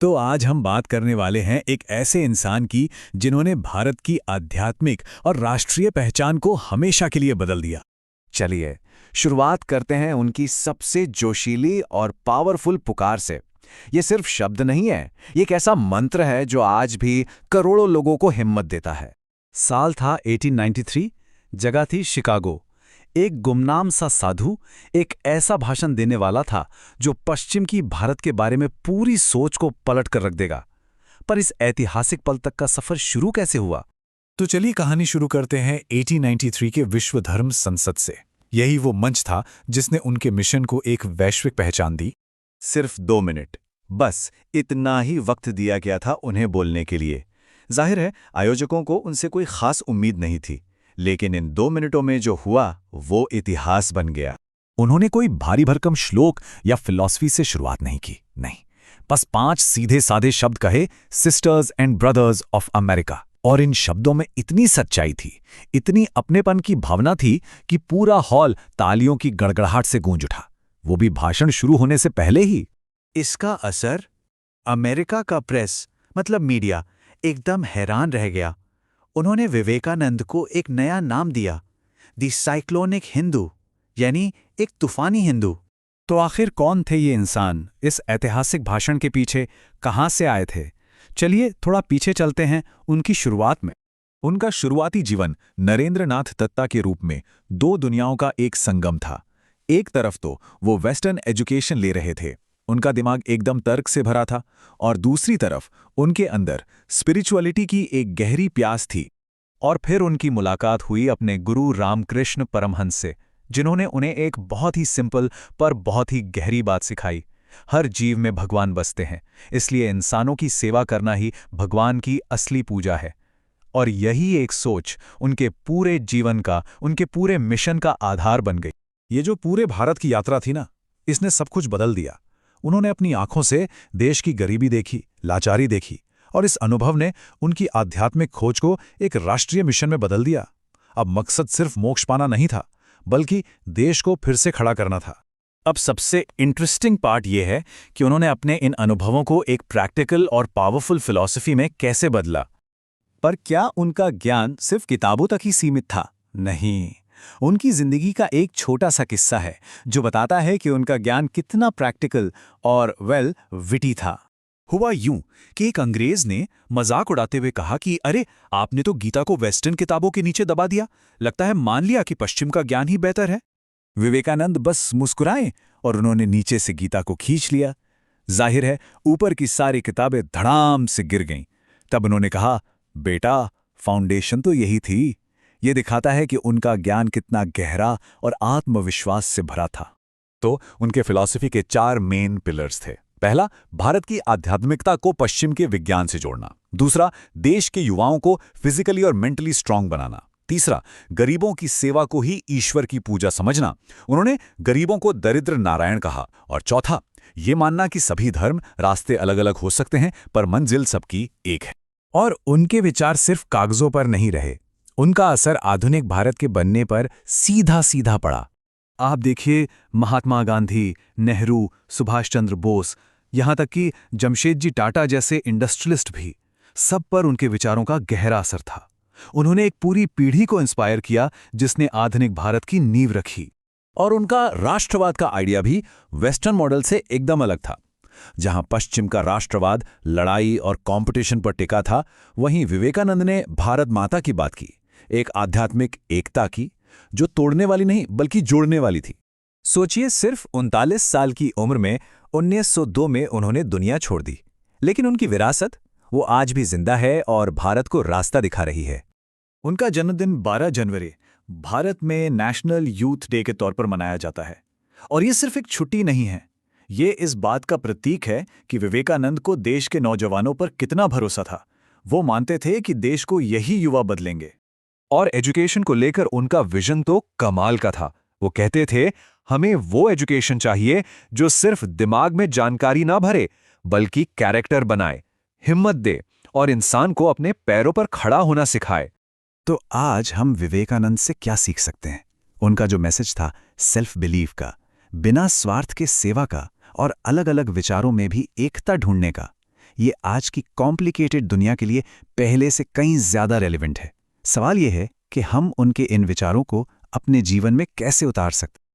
तो आज हम बात करने वाले हैं एक ऐसे इंसान की जिन्होंने भारत की आध्यात्मिक और राष्ट्रीय पहचान को हमेशा के लिए बदल दिया। चलिए शुरुआत करते हैं उनकी सबसे जोशीली और पावरफुल पुकार से। ये सिर्फ शब्द नहीं है, ये एक ऐसा मंत्र है जो आज भी करोड़ों लोगों को हिम्मत देता है। साल था 1893, जगह थी शिकागो। एक गुमनाम सा साधु एक ऐसा भाषण देने वाला था जो पश्चिम की भारत के बारे में पूरी सोच को पलट कर रख देगा। पर इस ऐतिहासिक पल तक का सफर शुरू कैसे हुआ? तो चलिए कहानी शुरू करते हैं 1893 के विश्व धर्म संसद से। यही वो मंच था जिसने उनके मिशन को एक वैश्विक पहचान दी। सिर्फ 2 मिनट, बस इतना ही वक्त दिया गया था उन्हें बोलने के लिए। जाहिर है आयोजकों को उनसे कोई खास उम्मीद नहीं थी, लेकिन इन 2 मिनटों में जो हुआ वो इतिहास बन गया। उन्होंने कोई भारी भरकम श्लोक या फिलॉसफी से शुरुआत नहीं की, नहीं, बस 5 सीधे साधे शब्द कहे, sisters and brothers of America. और इन शब्दों में इतनी सच्चाई थी, इतनी अपनेपन की भावना थी कि पूरा हॉल तालियों की गड़गड़ाहट से गूंज उठा, वो भी भाषण शुरू होने से पहले ही। इसका असर अमेरिका का प्रेस मतलब मीडिया एकदम हैरान रह गया। उन्होंने विवेकानंद को एक नया नाम दिया, द साइक्लोनिक हिंदू, यानी एक तूफानी हिंदू। तो आखिर कौन थे ये इंसान? इस ऐतिहासिक भाषण के पीछे कहाँ से आए थे? चलिए थोड़ा पीछे चलते हैं उनकी शुरुआत में। उनका शुरुआती जीवन नरेंद्रनाथ दत्ता के रूप में 2 दुनियाओं का एक संगम था। एक तरफ तो वो वेस्टर्न एजुकेशन ले रहे थे, उनका दिमाग एकदम तर्क से भरा था, और दूसरी तरफ उनके अंदर स्पिरिचुअलिटी की एक गहरी प्यास थी। और फिर उनकी मुलाकात हुई अपने गुरु रामकृष्ण परमहंस से, जिन्होंने उन्हें एक बहुत ही सिंपल पर बहुत ही गहरी बात सिखाई। हर जीव में भगवान बसते हैं, इसलिए इंसानों की सेवा करना ही भगवान की असली पूजा है। और यही एक सोच उनके पूरे जीवन का, उनके पूरे मिशन का आधार बन गई। ये जो पूरे भारत की यात्रा थी ना, इसने सब कुछ बदल दिया। उन्होंने अपनी आंखों से देश की गरीबी देखी, लाचारी देखी, और इस अनुभव ने उनकी आध्यात्मिक खोज को एक राष्ट्रीय मिशन में बदल दिया। अब मकसद सिर्फ मोक्ष पाना नहीं था, बल्कि देश को फिर से खड़ा करना था। अब सबसे इंटरेस्टिंग पार्ट ये है कि उन्होंने अपने इन अनुभवों को एक प्रैक्टिकल और पावरफुल फिलॉसफी में कैसे बदला। पर क्या उनका ज्ञान सिर्फ किताबों तक ही सीमित था? नहीं, उनकी जिंदगी का एक छोटा सा किस्सा है जो बताता है कि उनका ज्ञान कितना प्रैक्टिकल और विटी था। हुआ यूं कि एक अंग्रेज ने मजाक उड़ाते हुए कहा कि अरे, आपने तो गीता को वेस्टर्न किताबों के नीचे दबा दिया, लगता है मान लिया कि पश्चिम का ज्ञान ही बेहतर है। विवेकानंद बस मुस्कुराए और उन्होंने नीचे से गीता को खींच लिया। जाहिर है ऊपर की सारी किताबें धड़ाम से गिर गईं। तब उन्होंने कहा, बेटा, फाउंडेशन तो यही थी। ये दिखाता है कि उनका ज्ञान कितना गहरा और आत्मविश्वास से भरा था। तो उनके फिलॉसफी के 4 मेन पिलर्स थे। पहला, भारत की आध्यात्मिकता को पश्चिम के विज्ञान से जोड़ना। दूसरा, देश के युवाओं को फिजिकली और मेंटली स्ट्रांग बनाना। तीसरा, गरीबों की सेवा को ही ईश्वर की पूजा समझना। उन्होंने गरीबों को दरिद्र नारायण कहा। और चौथा, ये मानना कि सभी धर्म रास्ते अलग अलग हो सकते हैं, पर मंजिल सबकी एक है। और उनके विचार सिर्फ कागजों पर नहीं रहे, उनका असर आधुनिक भारत के बनने पर सीधा सीधा पड़ा। आप देखिए, महात्मा गांधी, नेहरू, सुभाष चंद्र बोस, यहां तक कि जमशेदजी टाटा जैसे इंडस्ट्रियलिस्ट भी, सब पर उनके विचारों का गहरा असर था। उन्होंने एक पूरी पीढ़ी को इंस्पायर किया जिसने आधुनिक भारत की नींव रखी। और उनका राष्ट्रवाद का आइडिया भी वेस्टर्न मॉडल से एकदम अलग था। जहां पश्चिम का राष्ट्रवाद लड़ाई और कंपटीशन पर टिका था, वहीं विवेकानंद ने भारत माता की बात की, एक आध्यात्मिक एकता की जो तोड़ने वाली नहीं बल्कि जोड़ने वाली थी। सोचिए, सिर्फ 39 साल की उम्र में 1902 में उन्होंने दुनिया छोड़ दी, लेकिन उनकी विरासत वो आज भी जिंदा है और भारत को रास्ता दिखा रही है। उनका जन्मदिन 12 जनवरी भारत में नेशनल यूथ डे के तौर पर मनाया जाता है। और ये सिर्फ एक छुट्टी नहीं है, ये इस बात का प्रतीक है कि विवेकानंद को देश के नौजवानों पर कितना भरोसा था। वो मानते थे कि देश को यही युवा बदलेंगे। और एजुकेशन को लेकर उनका विजन तो कमाल का था। वो कहते थे, हमें वो एजुकेशन चाहिए जो सिर्फ दिमाग में जानकारी ना भरे, बल्कि कैरेक्टर बनाए, हिम्मत दे और इंसान को अपने पैरों पर खड़ा होना सिखाए। तो आज हम विवेकानंद से क्या सीख सकते हैं? उनका जो मैसेज था सेल्फ बिलीफ का, बिना स्वार्थ के सेवा का और अलग अलग विचारों में भी एकता ढूंढने का, ये आज की कॉम्प्लिकेटेड दुनिया के लिए पहले से कहीं ज़्यादा रेलिवेंट है। सवाल ये है कि हम उनके इन विचारों को अपने जीवन में कैसे उतार सकते हैं।